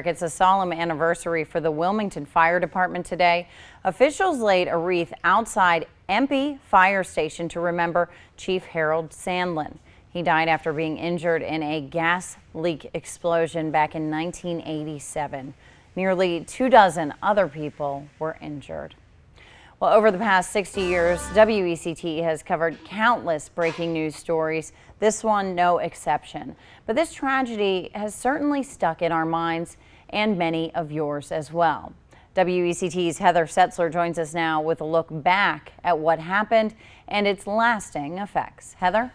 It's a solemn anniversary for the Wilmington Fire Department today. Officials laid a wreath outside Empey Fire Station to remember Chief Harold Sandlin. He died after being injured in a gas leak explosion back in 1987. Nearly 24 other people were injured. Well, over the past 60 years, WECT has covered countless breaking news stories, this one no exception. But this tragedy has certainly stuck in our minds and many of yours as well. WECT's Heather Setzler joins us now with a look back at what happened and its lasting effects. Heather?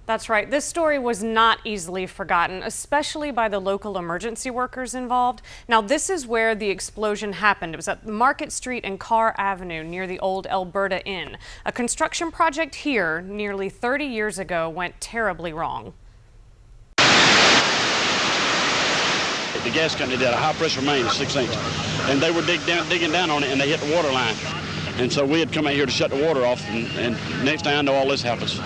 That's right. This story was not easily forgotten, especially by the local emergency workers involved. Now, this is where the explosion happened. It was at Market Street and Carr Avenue near the old Alberta Inn. A construction project here nearly 30 years ago went terribly wrong. The gas company did a high-pressure main, 6-inch, and they were digging down on it, and they hit the water line. And so we had come out here to shut the water off, and next thing I know, all this happens.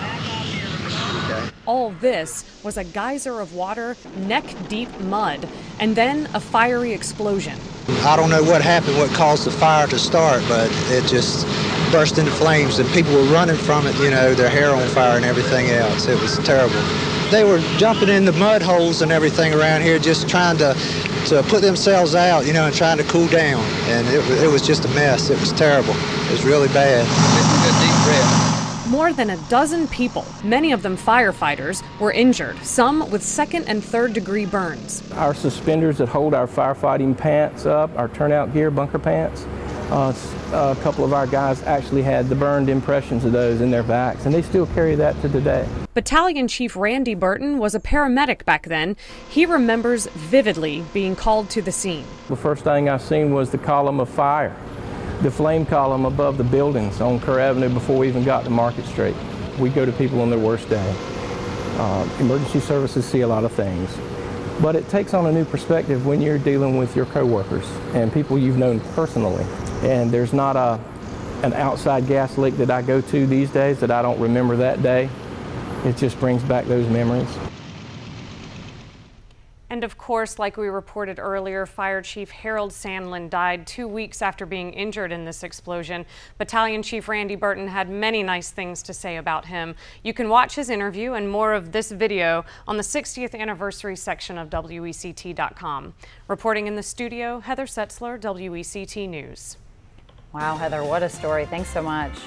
All this was a geyser of water, neck-deep mud, and then a fiery explosion. I don't know what happened, what caused the fire to start, but it just burst into flames, and people were running from it, you know, their hair on fire and everything else. It was terrible. They were jumping in the mud holes and everything around here, just trying to put themselves out, you know, and trying to cool down. And it was just a mess. It was terrible. It was really bad. This is a deep breath. More than a dozen people, many of them firefighters, were injured, some with second and third degree burns. Our suspenders that hold our firefighting pants up, our turnout gear, bunker pants, a couple of our guys actually had the burned impressions of those in their backs, and they still carry that to today. Battalion Chief Randy Burton was a paramedic back then. He remembers vividly being called to the scene. The first thing I seen was the column of fire, the flame column above the buildings on Carr Avenue before we even got to Market Street. We go to people on their worst day. Emergency services see a lot of things, but it takes on a new perspective when you're dealing with your coworkers and people you've known personally. And there's not an outside gas leak that I go to these days that I don't remember that day. It just brings back those memories. And of course, like we reported earlier, Fire Chief Harold Sandlin died 2 weeks after being injured in this explosion. Battalion Chief Randy Burton had many nice things to say about him. You can watch his interview and more of this video on the 60th anniversary section of WECT.com. Reporting in the studio, Heather Setzler, WECT News. Wow, Heather, what a story. Thanks so much.